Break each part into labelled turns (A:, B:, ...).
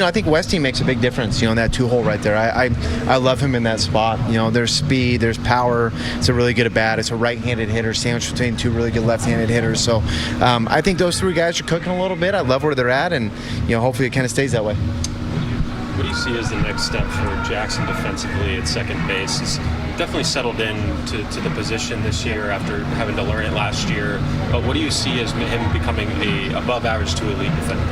A: I think Westy makes a big difference, in that 2-hole right there. I love him in that spot. There's speed, there's power. It's a really good at bat. It's a right-handed hitter sandwiched between 2 really good left-handed hitters. So I think those 3 guys are cooking a little bit. I love where they're at, and hopefully it kind of stays that way.
B: What do you see as the next step for Jackson defensively at second base? He's definitely settled in to the position this year after having to learn it last year. But what do you see as him becoming a above average to elite defender?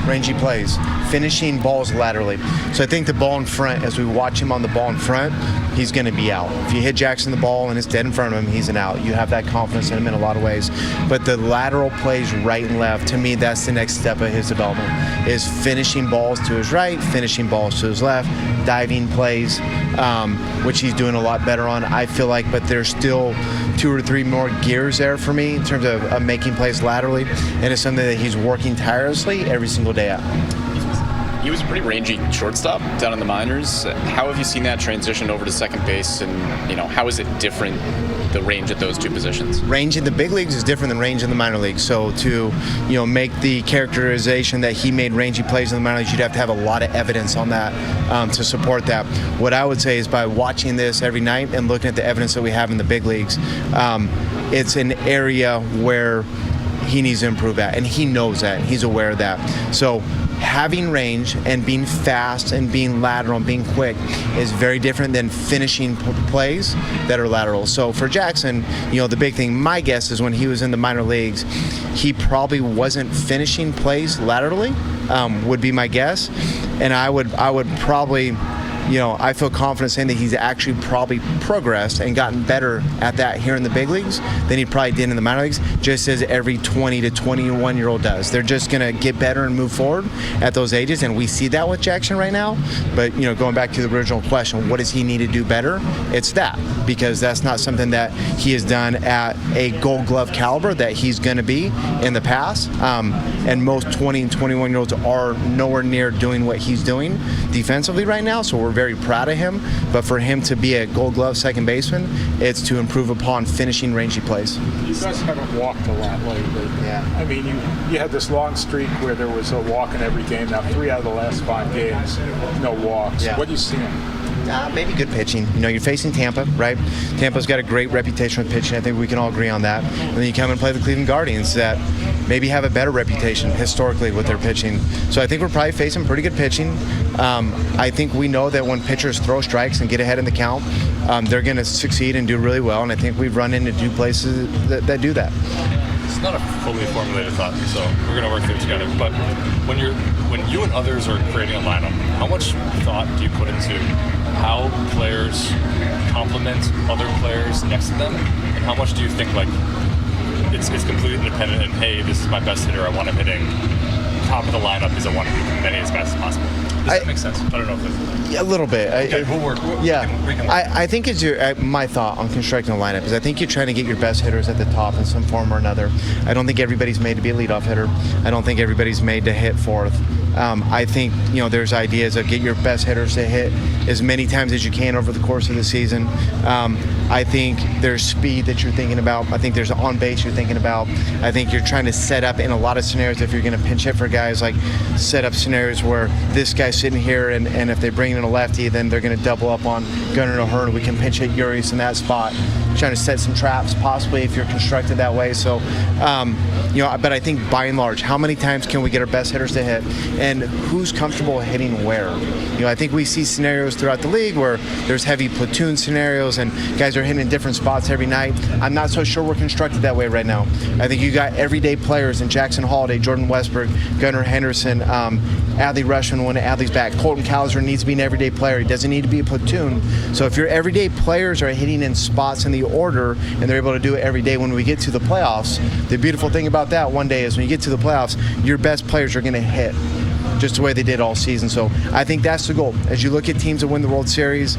A: Rangy plays, finishing balls laterally. So I think the ball in front, as we watch him on the ball in front, he's going to be out. If you hit Jackson the ball and it's dead in front of him, he's an out. You have that confidence in him in a lot of ways. But the lateral plays right and left, to me, that's the next step of his development, is finishing balls to his right, finishing balls to his left, diving plays, which he's doing a lot better on, I feel like. But there's still 2 or 3 more gears there for me in terms of making plays laterally, and it's something that he's working tirelessly every single day at.
C: He was a pretty rangy shortstop down in the minors. How have you seen that transition over to second base, and how is it different, the range at those 2 positions?
A: Range in the big leagues is different than range in the minor leagues. So to make the characterization that he made rangy plays in the minor leagues, you'd have to have a lot of evidence on that to support that. What I would say is, by watching this every night and looking at the evidence that we have in the big leagues, it's an area where he needs to improve at, and he knows that, and he's aware of that. So having range and being fast and being lateral and being quick is very different than finishing plays that are lateral. So for Jackson, the big thing, my guess is, when he was in the minor leagues, he probably wasn't finishing plays laterally, would be my guess. And I would probably, I feel confident saying that he's actually probably progressed and gotten better at that here in the big leagues than he probably did in the minor leagues, just as every 20 to 21-year-old does. They're just going to get better and move forward at those ages, and we see that with Jackson right now. But, going back to the original question, what does he need to do better? It's that, because that's not something that he has done at a Gold Glove caliber that he's going to be in the past. And most 20 and 21-year-olds are nowhere near doing what he's doing defensively right now, so we're very proud of him. But for him to be a Gold Glove second baseman, it's to improve upon finishing rangy plays.
D: You guys haven't walked a lot lately.
A: Yeah.
D: I mean, you had this long streak where there was a walk in every game. Now 3 out of the last 5 games, no walks.
A: Yeah.
D: What do you see?
A: Maybe good pitching. You're facing Tampa, right? Tampa's got a great reputation with pitching. I think we can all agree on that. And then you come and play the Cleveland Guardians, that maybe have a better reputation historically with their pitching. So I think we're probably facing pretty good pitching. I think we know that when pitchers throw strikes and get ahead in the count, they're going to succeed and do really well. And I think we've run into 2 places that do that.
E: It's not a fully formulated thought, so we're going to work through it together. But when you and others are creating a lineup, how much thought do you put into how players complement other players next to them, and how much do you think it's completely independent and, hey, this is my best hitter, I want him hitting top of the lineup because I want to be many as fast as possible? Does that make sense? I don't know if that's...
A: A little bit.
E: Okay, we'll work.
A: I think it's my thought on constructing a lineup is, I think you're trying to get your best hitters at the top in some form or another. I don't think everybody's made to be a leadoff hitter. I don't think everybody's made to hit fourth. I think there's ideas of get your best hitters to hit as many times as you can over the course of the season. I think there's speed that you're thinking about. I think there's on base you're thinking about. I think you're trying to set up in a lot of scenarios, if you're going to pinch hit for guys, like set up scenarios where this guy's sitting here and if they bring in a lefty, then they're going to double up on Gunnar O'Hearn. We can pinch hit Urias in that spot. Trying to set some traps possibly if you're constructed that way. So, but I think by and large, how many times can we get our best hitters to hit, and who's comfortable hitting where? I think we see scenarios throughout the league where there's heavy platoon scenarios and guys are hitting in different spots every night. I'm not so sure we're constructed that way right now. I think you got everyday players in Jackson Holliday, Jordan Westbrook, Gunnar Henderson, Adley Rushman when Adley's back. Colton Cowser needs to be an everyday player. He doesn't need to be a platoon. So if your everyday players are hitting in spots in the order and they're able to do it every day when we get to the playoffs, the beautiful thing about that one day is when you get to the playoffs, your best players are going to hit just the way they did all season. So I think that's the goal. As you look at teams that win the World Series,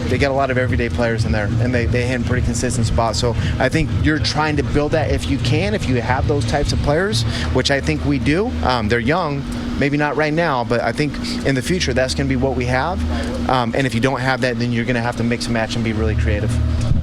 A: they got a lot of everyday players in there, and they hit in pretty consistent spots. So I think you're trying to build that if you can, if you have those types of players, which I think we do. They're young, maybe not right now, but I think in the future that's going to be what we have. And if you don't have that, then you're going to have to mix and match and be really creative.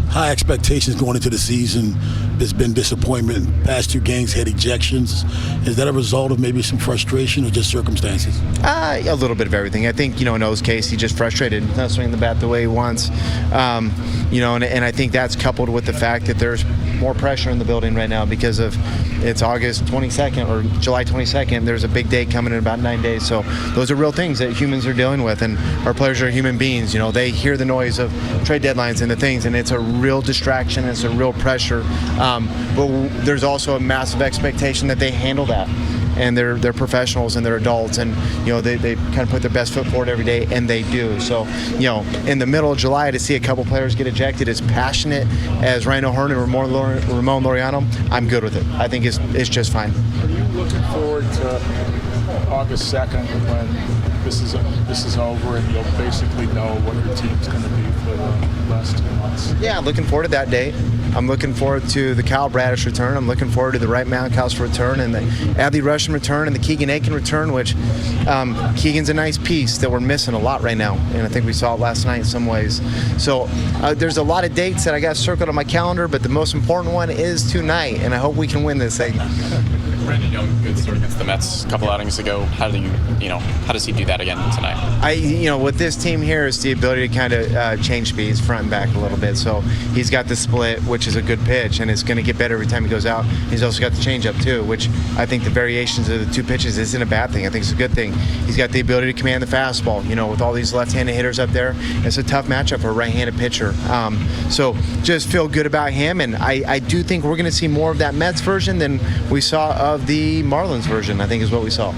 F: High expectations going into the season. there's been disappointment. Past 2 games had ejections. Is that a result of maybe some frustration or just circumstances?
A: A little bit of everything. I think, in O's case, he's just frustrated, not swinging the bat the way he wants. And I think that's coupled with the fact that there's more pressure in the building right now because of it's August 22nd or July 22nd. There's a big date coming in about 9 days. So those are real things that humans are dealing with, and our players are human beings. They hear the noise of trade deadlines and the things, and it's a real distraction. It's a real pressure. But there's also a massive expectation that they handle that. And they're professionals and they're adults, and they kind of put their best foot forward every day, and they do. So in the middle of July, to see a couple players get ejected as passionate as Ryan O'Hearn and Ramon Laureano, I'm good with it. I think it's just fine.
D: Are you looking forward to August 2nd when this is over and you'll basically know what your team's going to be for the last 2 months?
A: Yeah, looking forward to that date. I'm looking forward to the Kyle Bradish return. I'm looking forward to the Wright Mountcastle return and the Adley Rushing return and the Keegan Aiken return, which Keegan's a nice piece that we're missing a lot right now, and I think we saw it last night in some ways. So there's a lot of dates that I got circled on my calendar, but the most important one is tonight, and I hope we can win this thing.
C: Brandon Young, good start against the Mets a couple outings ago. How does he do that again tonight?
A: With this team here is the ability to kind of change speeds front and back a little bit. So he's got the split, which is a good pitch, and it's going to get better every time he goes out. He's also got the changeup too, which I think the variations of the 2 pitches isn't a bad thing. I think it's a good thing. He's got the ability to command the fastball. With all these left-handed hitters up there, it's a tough matchup for a right-handed pitcher. So just feel good about him, and I do think we're going to see more of that Mets version than we saw of the Marlins version, I think is what we saw.